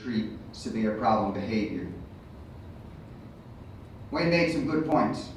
treat severe problem behavior. Wayne made some good points.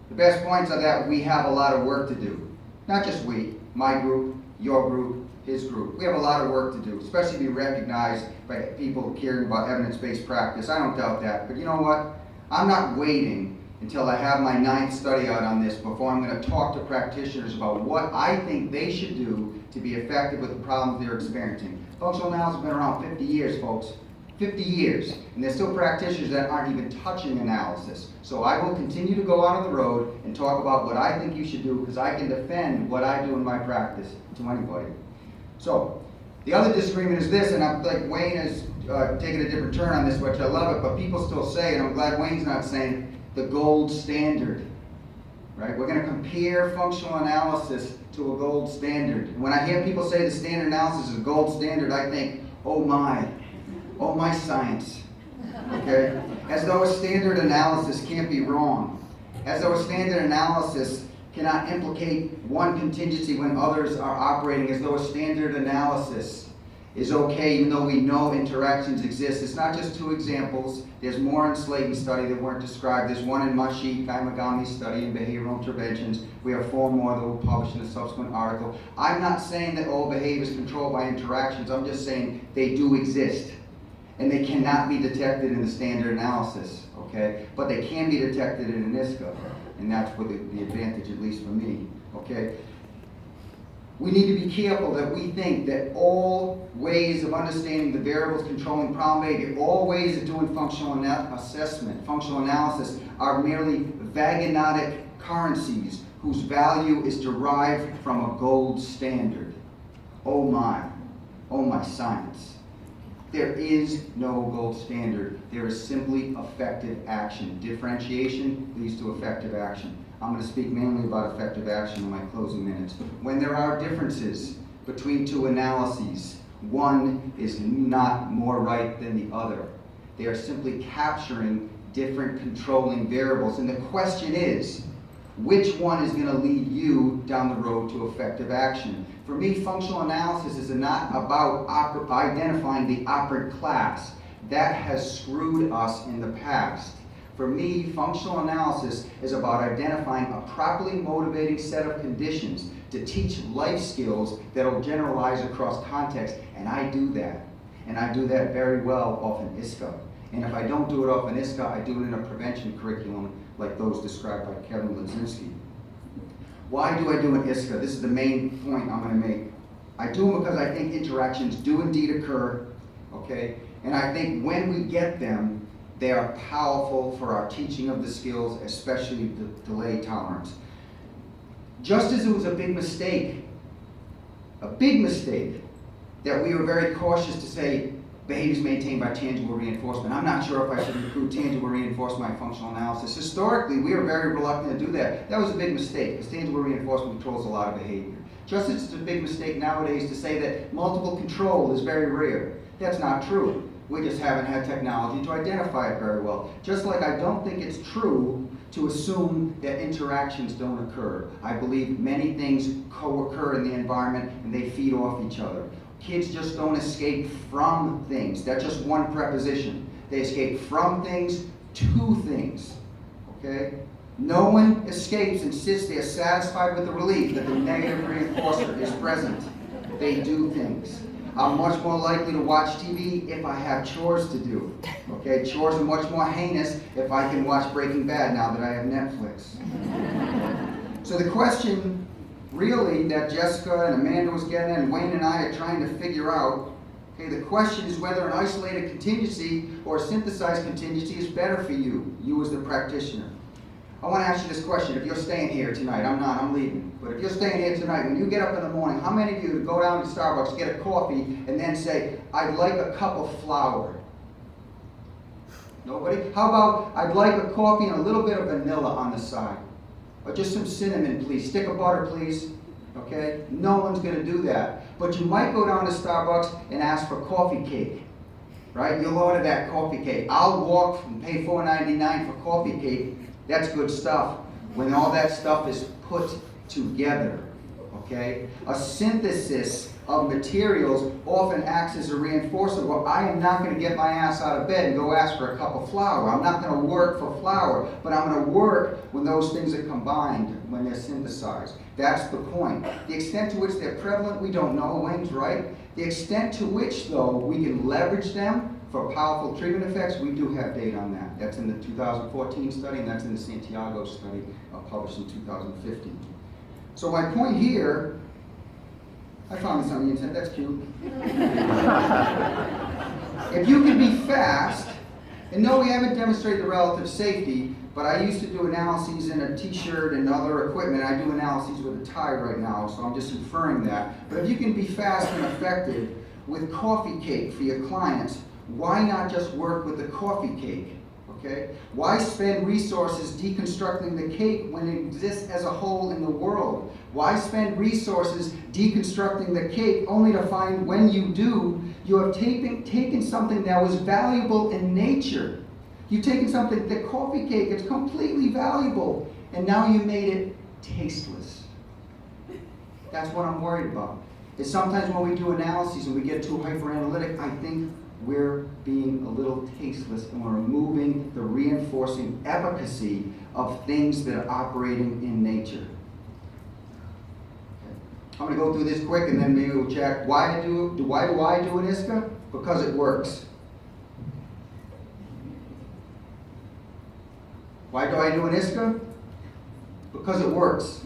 The best points are that we have a lot of work to do. Not just we, my group, your group, his group. We have a lot of work to do, especially to be recognized by people caring about evidence-based practice. I don't doubt that. But you know what? I'm not waiting until I have my 9th study out on this before I'm going to talk to practitioners about what I think they should do to be effective with the problems they're experiencing. Functional analysis has been around 50 years, folks. 50 years. And there's still practitioners that aren't even touching analysis. So I will continue to go out on the road and talk about what I think you should do, because I can defend what I do in my practice to anybody. So, the other disagreement is this, and I'm like Wayne has taken a different turn on this, which I love it, but people still say, and I'm glad Wayne's not saying, the gold standard. Right? We're going to compare functional analysis to a gold standard. When I hear people say the standard analysis is a gold standard, I think, oh my science. Okay? As though a standard analysis can't be wrong. As though a standard analysis cannot implicate one contingency when others are operating. As though a standard analysis is okay even though we know interactions exist. It's not just 2 examples. There's more in Slayton's study that weren't described. There's one in Mushi Kaimagami's study in behavioral interventions. We have 4 more that will publish in a subsequent article. I'm not saying that all behavior is controlled by interactions. I'm just saying they do exist. And they cannot be detected in the standard analysis, okay? But they can be detected in an IISCA, and that's what the advantage, at least for me, okay? We need to be careful that we think that all ways of understanding the variables controlling problem behavior, all ways of doing functional assessment, functional analysis, are merely vagonotic currencies whose value is derived from a gold standard. Oh my science. There is no gold standard. There is simply effective action. Differentiation leads to effective action. I'm going to speak mainly about effective action in my closing minutes. When there are differences between 2 analyses, one is not more right than the other. They are simply capturing different controlling variables. And the question is, which one is going to lead you down the road to effective action? For me, functional analysis is not about identifying the operant class. That has screwed us in the past. For me, functional analysis is about identifying a properly motivating set of conditions to teach life skills that will generalize across context, and I do that. And I do that very well off an IISCA. And if I don't do it off an IISCA, I do it in a prevention curriculum like those described by Kevin Ledzinski. Why do I do an IISCA? This is the main point I'm going to make. I do them because I think interactions do indeed occur, okay? And I think when we get them, they are powerful for our teaching of the skills, especially the delay tolerance. Just as it was a big mistake, that we were very cautious to say behavior is maintained by tangible reinforcement. I'm not sure if I should include tangible reinforcement in my functional analysis. Historically, we were very reluctant to do that. That was a big mistake, because tangible reinforcement controls a lot of behavior. Just as it's a big mistake nowadays to say that multiple control is very rare. That's not true. We just haven't had technology to identify it very well. Just like I don't think it's true to assume that interactions don't occur. I believe many things co-occur in the environment and they feed off each other. Kids just don't escape from things. That's just one preposition. They escape from things to things. Okay? No one escapes and sits there satisfied with the relief that the negative reinforcer is present. They do things. I'm much more likely to watch TV if I have chores to do. Okay? Chores are much more heinous if I can watch Breaking Bad now that I have Netflix. So the question really that Jessica and Amanda was getting at, and Wayne and I are trying to figure out, okay, the question is whether an isolated contingency or a synthesized contingency is better for you as the practitioner. I want to ask you this question. If you're staying here tonight, I'm not, I'm leaving, but if you're staying here tonight, when you get up in the morning, how many of you would go down to Starbucks, get a coffee, and then say, I'd like a cup of flour? Nobody? How about, I'd like a coffee and a little bit of vanilla on the side? Or just some cinnamon, please. Stick of butter, please. Okay? No one's going to do that. But you might go down to Starbucks and ask for coffee cake. Right? You'll order that coffee cake. I'll walk and pay $4.99 for coffee cake. That's good stuff. When all that stuff is put together. Okay? A synthesis of materials often acts as a reinforcer. Well, I am not going to get my ass out of bed and go ask for a cup of flour. I'm not going to work for flour, but I'm going to work when those things are combined, when they're synthesized. That's the point. The extent to which they're prevalent, we don't know. Wayne's right. The extent to which, though, we can leverage them for powerful treatment effects, we do have data on that. That's in the 2014 study, and that's in the Santiago study published in 2015. So my point here, I found this on the internet, that's cute. If you can be fast, and no, we haven't demonstrated the relative safety, but I used to do analyses in a t-shirt and other equipment. I do analyses with a tie right now, so I'm just inferring that. But if you can be fast and effective with coffee cake for your clients, why not just work with the coffee cake? Okay? Why spend resources deconstructing the cake when it exists as a whole in the world? Why spend resources deconstructing the cake only to find when you do, you have taken something that was valuable in nature. You've taken something, the coffee cake, it's completely valuable, and now you made it tasteless. That's what I'm worried about. Is sometimes when we do analyses and we get too hyper-analytic, I think we're being a little tasteless and we're removing the reinforcing efficacy of things that are operating in nature. Okay. I'm going to go through this quick and then maybe we'll check. Why do I do an IISCA? Because it works. Why do I do an IISCA? Because it works.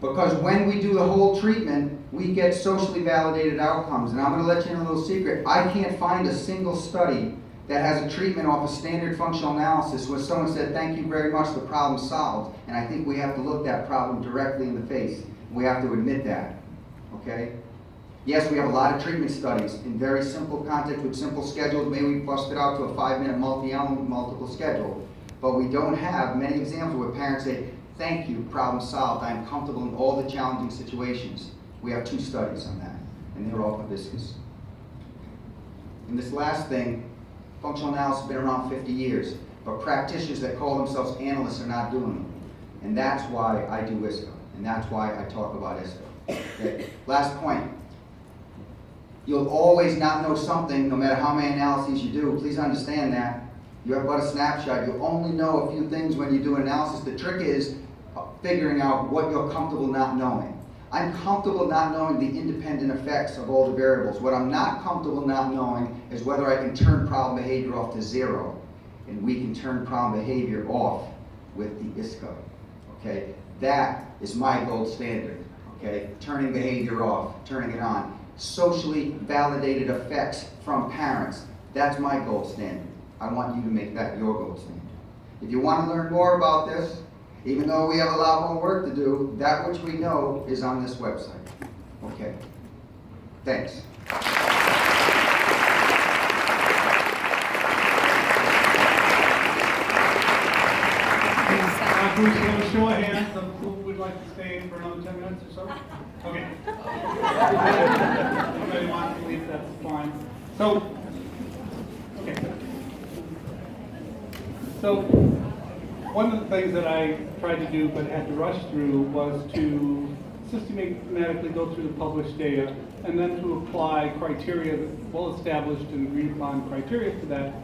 Because when we do the whole treatment, we get socially validated outcomes. And I'm going to let you in a little secret. I can't find a single study that has a treatment off a standard functional analysis where someone said, thank you very much, the problem's solved. And I think we have to look that problem directly in the face. We have to admit that. Okay? Yes, we have a lot of treatment studies in very simple context with simple schedules. Maybe we bust it out to a 5-minute multi-element multiple schedule. But we don't have many examples where parents say, thank you, problem solved. I'm comfortable in all the challenging situations. We have 2 studies on that, and they're all hibiscus. And this last thing, functional analysis has been around 50 years, but practitioners that call themselves analysts are not doing them. And that's why I do IISCA, and that's why I talk about IISCA. Okay. Last point. You'll always not know something, no matter how many analyses you do. Please understand that. You have but a snapshot. You only know a few things when you do an analysis. The trick is figuring out what you're comfortable not knowing. I'm comfortable not knowing the independent effects of all the variables. What I'm not comfortable not knowing is whether I can turn problem behavior off to 0. And we can turn problem behavior off with the IISCA. Okay? That is my gold standard. Okay? Turning behavior off, turning it on. Socially validated effects from parents. That's my gold standard. I want you to make that your gold standard. If you want to learn more about this, even though we have a lot more work to do, that which we know is on this website. Okay. Thanks. Can we have a show of hands of who would like to stay for another 10 minutes or so? Okay. Nobody wants to leave, that's fine. So, okay. So, one of the things that I tried to do but had to rush through was to systematically go through the published data and then to apply criteria, well-established and agreed upon criteria to that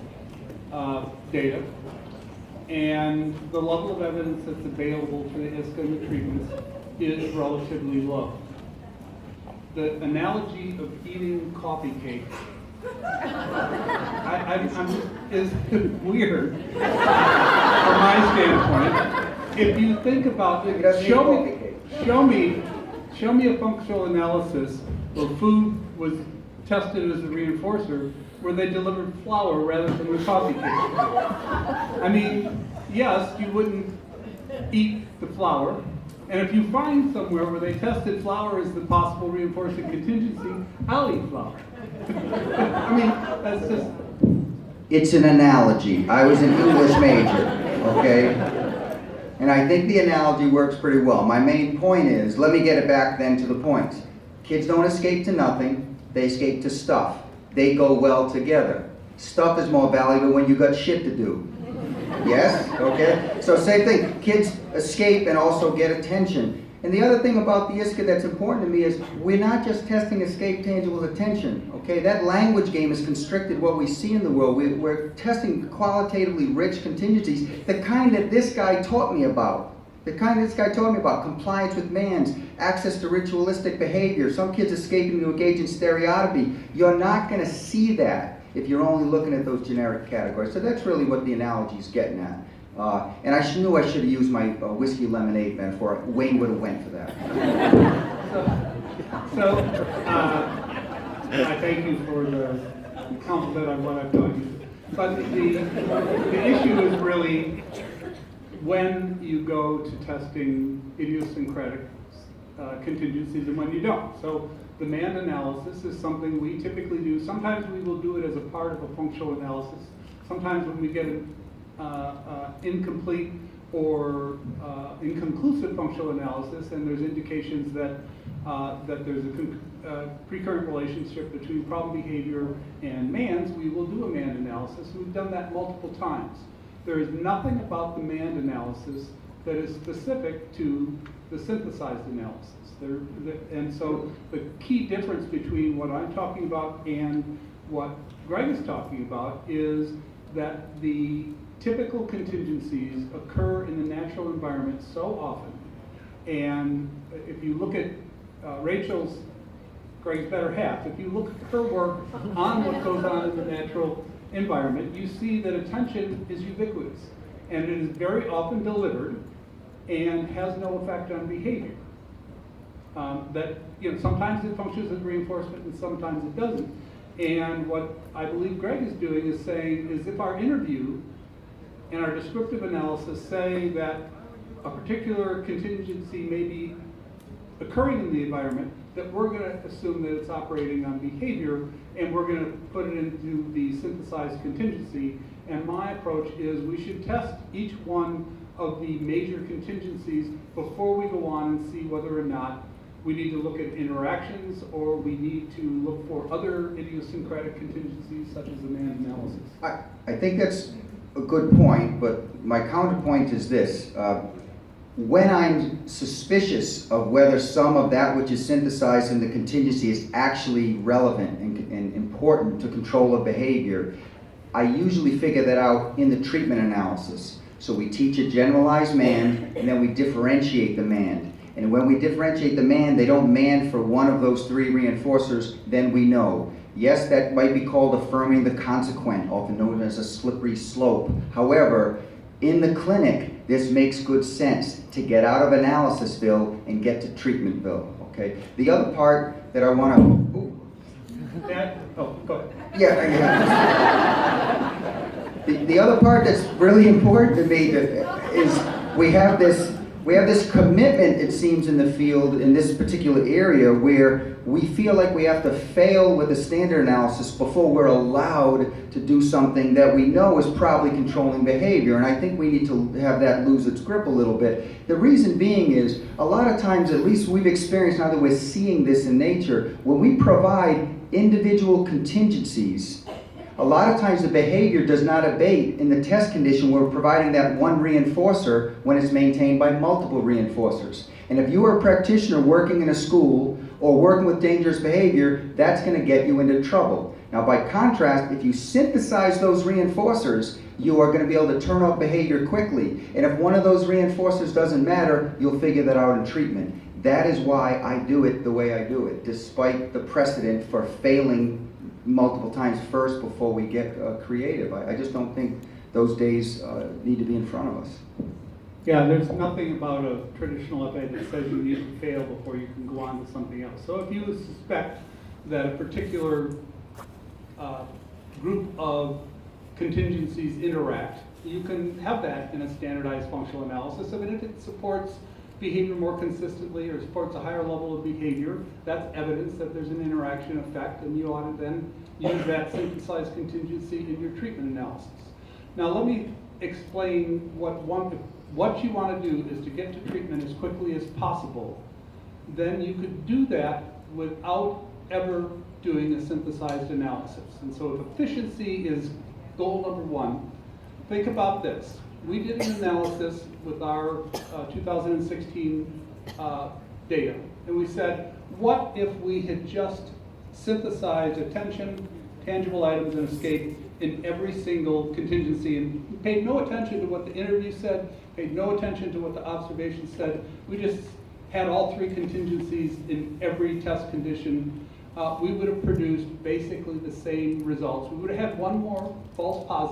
data. And the level of evidence that's available for the IISCA and the treatments is relatively low. The analogy of eating coffee cake is weird from my standpoint. If you think about it, show me a functional analysis where food was tested as a reinforcer where they delivered flour rather than the coffee cake. I mean, yes, you wouldn't eat the flour, and if you find somewhere where they tested flour as the possible reinforcing contingency, I'll eat flour. I mean, that's just... It's an analogy. I was an English major, okay? And I think the analogy works pretty well. My main point is, let me get it back then to the point. Kids don't escape to nothing, they escape to stuff. They go well together. Stuff is more valuable when you got shit to do. Yes? Okay? So same thing. Kids escape and also get attention. And the other thing about the IISCA that's important to me is we're not just testing escape tangible attention, okay? That language game has constricted what we see in the world. We're testing qualitatively rich contingencies, the kind that this guy taught me about. Compliance with demands, access to ritualistic behavior, some kids escaping to engage in stereotypy. You're not going to see that if you're only looking at those generic categories. So that's really what the analogy is getting at. And I knew I should have used my whiskey lemonade metaphor. Wayne would have went for that. I thank you for the compliment on what I've done. But the issue is really when you go to testing idiosyncratic contingencies and when you don't. So demand analysis is something we typically do. Sometimes we will do it as a part of a functional analysis. Sometimes when we get an incomplete or inconclusive functional analysis and there's indications that there's a precurrent relationship between problem behavior and MANs, we will do a MAN analysis. We've done that multiple times. There is nothing about the MAN analysis that is specific to the synthesized analysis. And so the key difference between what I'm talking about and what Greg is talking about is that the typical contingencies occur in the natural environment so often. And if you look at Rachel's, Greg's better half, if you look at her work on what goes on in the natural environment, you see that attention is ubiquitous. And it is very often delivered and has no effect on behavior. Sometimes it functions as reinforcement and sometimes it doesn't. And what I believe Greg is doing is saying is if our interview and our descriptive analysis say that a particular contingency may be occurring in the environment, that we're going to assume that it's operating on behavior and we're going to put it into the synthesized contingency. And my approach is we should test each one of the major contingencies before we go on and see whether or not we need to look at interactions or we need to look for other idiosyncratic contingencies such as the MAN analysis. I think that's a good point, but my counterpoint is this. When I'm suspicious of whether some of that which is synthesized in the contingency is actually relevant and important to control of behavior, I usually figure that out in the treatment analysis. So we teach a generalized MAN, and then we differentiate the MAN. And when we differentiate the MAN, they don't MAN for one of those three reinforcers, then we know. Yes, that might be called affirming the consequent, often known as a slippery slope. However, in the clinic, this makes good sense to get out of Analysisville and get to Treatmentville, okay? The other part that I want to... Go ahead. Yeah. The other part that's really important to me is we have this commitment, it seems, in the field in this particular area where we feel like we have to fail with a standard analysis before we're allowed to do something that we know is probably controlling behavior. And I think we need to have that lose its grip a little bit. The reason being is a lot of times, at least we've experienced now that we're seeing this in nature, when we provide individual contingencies, a lot of times the behavior does not abate in the test condition where we're providing that one reinforcer when it's maintained by multiple reinforcers. And if you are a practitioner working in a school or working with dangerous behavior, that's going to get you into trouble. Now, by contrast, if you synthesize those reinforcers, you are going to be able to turn off behavior quickly. And if one of those reinforcers doesn't matter, you'll figure that out in treatment. That is why I do it the way I do it, despite the precedent for failing multiple times first before we get creative. I just don't think those days need to be in front of us. Yeah, there's nothing about a traditional FA that says you need to fail before you can go on to something else. So if you suspect that a particular group of contingencies interact, you can have that in a standardized functional analysis. And if it supports behavior more consistently or supports a higher level of behavior, that's evidence that there's an interaction effect, and you ought to then use that synthesized contingency in your treatment analysis. Now let me explain what you want to do is to get to treatment as quickly as possible. Then you could do that without ever doing a synthesized analysis. And so if efficiency is goal number one, think about this. We did an analysis with our 2016 data. And we said, what if we had just synthesized attention, tangible items, and escape in every single contingency and paid no attention to what the interview said, paid no attention to what the observation said. We just had all three contingencies in every test condition. We would have produced basically the same results. We would have had one more false positive